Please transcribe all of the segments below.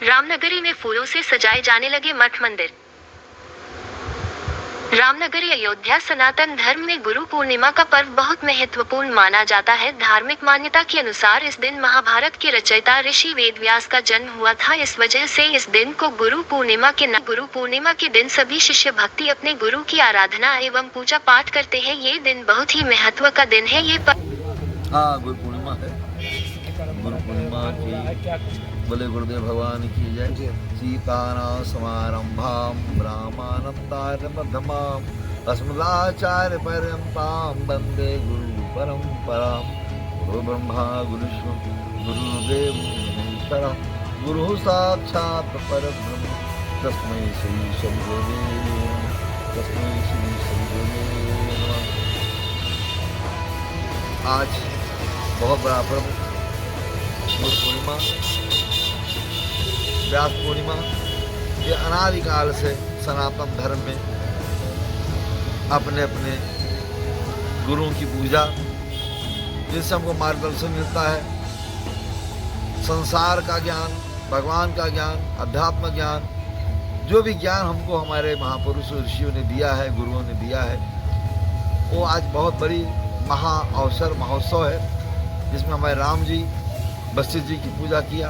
रामनगरी में फूलों से सजाए जाने लगे मठ मंदिर। रामनगरी अयोध्या सनातन धर्म में गुरु पूर्णिमा का पर्व बहुत महत्वपूर्ण माना जाता है। धार्मिक मान्यता के अनुसार इस दिन महाभारत के रचयिता ऋषि वेदव्यास का जन्म हुआ था। इस वजह से इस दिन को गुरु पूर्णिमा के दिन सभी शिष्य भक्ति अपने गुरु की आराधना एवं पूजा पाठ करते हैं। ये दिन बहुत ही महत्व का दिन है। ये गुरु पूर्णिमा है। गुरु पूर्णिमा की बोले गुरुदेव भगवान की जय। सीताना समारंभाम रामानंदार्य मध्यमाम अस्मदाचार्य पर्यंताम वंदे गुरु परंपराम। गुरु ब्रह्मा गुरुदेव महेश्वरा गुरु साक्षात परब्रह्म तस्मै श्री सद्गुरुवे नमः। तस्मै श्री सद्गुरुवे नमः। आज बहुत बड़ा पर्व गुरु पूर्णिमा, व्यास पूर्णिमा। ये अनादिकाल से सनातन धर्म में अपने अपने गुरुओं की पूजा, जिससे हमको मार्गदर्शन मिलता है। संसार का ज्ञान, भगवान का ज्ञान, अध्यात्म ज्ञान, जो भी ज्ञान हमको हमारे महापुरुष ऋषियों ने दिया है, गुरुओं ने दिया है, वो आज बहुत बड़ी महा अवसर महोत्सव है, जिसमें हमारे राम जी वशिष्ठ जी की पूजा किया।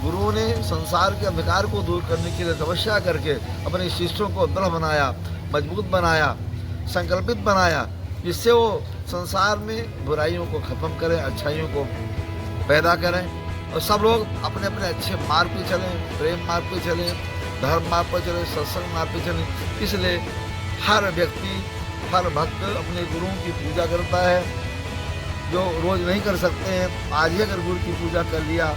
गुरुओं ने संसार के अंधकार को दूर करने के लिए तपस्या करके अपने शिष्यों को दृढ़ बनाया, मजबूत बनाया, संकल्पित बनाया, जिससे वो संसार में बुराइयों को खत्म करें, अच्छाइयों को पैदा करें और सब लोग अपने अपने अच्छे मार्ग पे चलें, प्रेम मार्ग पे चलें, धर्म मार्ग पर चलें, सत्संग मार्ग पे चलें। इसलिए हर व्यक्ति, हर भक्त अपने गुरुओं की पूजा करता है। जो रोज़ नहीं कर सकते हैं, आज ही अगर गुरु की पूजा कर लिया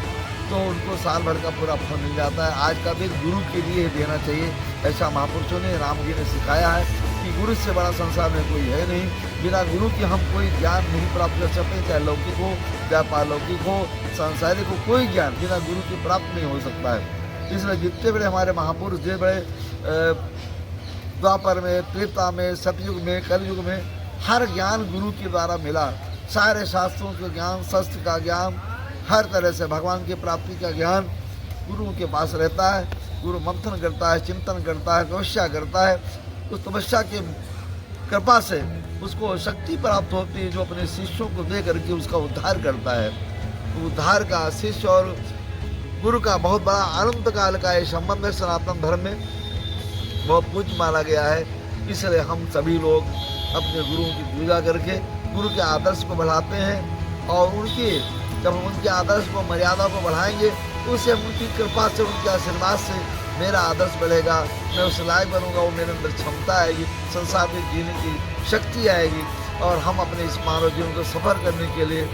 तो उनको साल भर का पूरा फल मिल जाता है। आज का दिन गुरु के लिए देना चाहिए, ऐसा महापुरुषों ने, राम जी ने सिखाया है कि गुरु से बड़ा संसार में कोई है नहीं। बिना गुरु के हम कोई ज्ञान नहीं प्राप्त कर सकते, चाहे लौकिक हो, चाहे पालौकिक हो, सांसारिक हो, कोई ज्ञान बिना गुरु के प्राप्त नहीं हो सकता है। इसलिए जितने बड़े हमारे महापुरुष, जितने बड़े द्वापर में, त्रेता में, सतयुग में, कलयुग में, हर ज्ञान गुरु के द्वारा मिला। सारे शास्त्रों के ज्ञान, शस्त्र का ज्ञान, हर तरह से भगवान की प्राप्ति का ज्ञान गुरुओं के पास रहता है। गुरु मंथन करता है, चिंतन करता है, तपस्या करता है। उस तपस्या की कृपा से उसको शक्ति प्राप्त होती है, जो अपने शिष्यों को दे करके उसका उद्धार करता है। उद्धार का शिष्य और गुरु का बहुत बड़ा अनंत काल का ये संबंध है। सनातन धर्म में बहुत पूज्य माना गया है। इसलिए हम सभी लोग अपने गुरुओं की पूजा करके गुरु के आदर्श को बढ़ाते हैं, और जब हम उनके आदर्श को, मर्यादा को बढ़ाएंगे तो उससे हम उनकी कृपा से, उनके आशीर्वाद से मेरा आदर्श बढ़ेगा, मैं उस लायक बनूंगा, वो मेरे अंदर क्षमता आएगी, संसार में जीने की शक्ति आएगी, और हम अपने इस मानव जीवन को सफर करने के लिए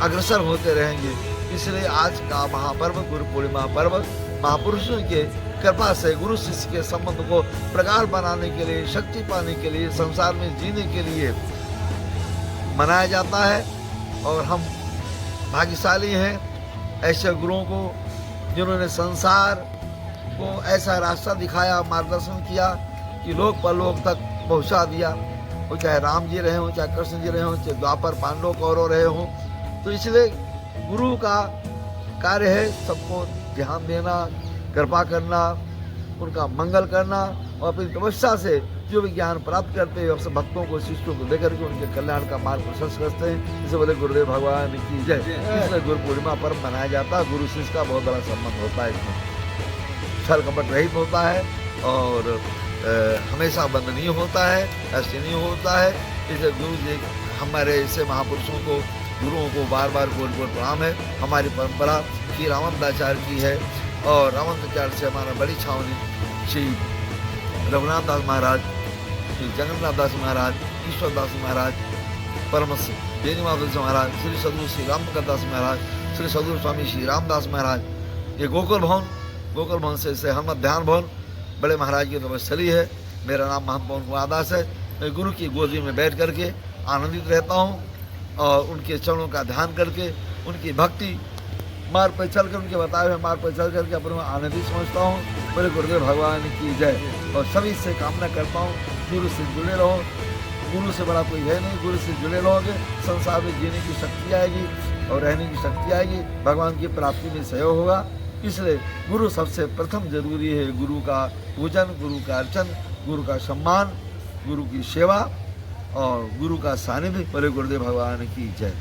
अग्रसर होते रहेंगे। इसलिए आज का महापर्व गुरु पूर्णिमा पर्व महापुरुषों के कृपा से गुरु शिष्य के संबंध को प्रगाढ़ बनाने के लिए, शक्ति पाने के लिए, संसार में जीने के लिए मनाया जाता है। और हम भाग्यशाली हैं ऐसे गुरुओं को, जिन्होंने संसार को ऐसा रास्ता दिखाया, मार्गदर्शन किया कि लोक परलोक तक पहुंचा दिया। वो चाहे राम जी रहे हों, चाहे कृष्ण जी रहे हों, चाहे द्वापर पांडव कौरव रहे हों। तो इसलिए गुरु का कार्य है सबको ध्यान देना, कृपा करना, उनका मंगल करना, और अपनी तपस्या से जो भी ज्ञान प्राप्त करते हैं सब भक्तों को, शिष्यों को लेकर के उनके कल्याण का मार्ग प्रशस्त करते हैं। इसे बोले गुरुदेव भगवान की जय। इसलिए गुरु पूर्णिमा पर्व मनाया जाता है। गुरु शिष्य का बहुत बड़ा संबंध होता है, इसमें छल कपट रहित होता है और हमेशा बंदनीय होता है, ऐसे नहीं होता है। इसलिए गुरु जी, हमारे ऐसे महापुरुषों को, गुरुओं को बार बार गोल गोल प्रणाम है। हमारी परंपरा श्री रामानंदाचार्य की है, और रामानंदाचार्य से हमारा बड़ी छावनी श्री रघुनाथ दास महाराज, श्री जगन्नाथ दास महाराज, ईश्वर दास महाराज, परमस बेनीमाधव महाराज, श्री सदगुरु श्री रामप्रकाश दास महाराज, श्री सदगुरु स्वामी श्री रामदास महाराज, ये गोकुल भवन से हनुमत ध्यान भवन बड़े महाराज की तपस्थली है। मेरा नाम महंत पवन कुमार दास है। मैं गुरु की गोदी में बैठ करके आनंदित रहता हूँ, और उनके चरणों का ध्यान करके, उनकी भक्ति मार्ग पर चल कर, उनके बताए हुए मार्ग पर चल करके अपने आनंदित समझता हूँ। मेरे गुरुदेव भगवान की जय। और सभी से कामना करता हूँ, गुरु से जुड़े रहो, गुरु से बड़ा कोई है नहीं। गुरु से जुड़े रहोगे, संसार में जीने की शक्ति आएगी और रहने की शक्ति आएगी, भगवान की प्राप्ति में सहयोग होगा। इसलिए गुरु सबसे प्रथम जरूरी है। गुरु का पूजन, गुरु का अर्चन, गुरु का सम्मान, गुरु की सेवा और गुरु का सानिध्य। बोले गुरुदेव भगवान की जय।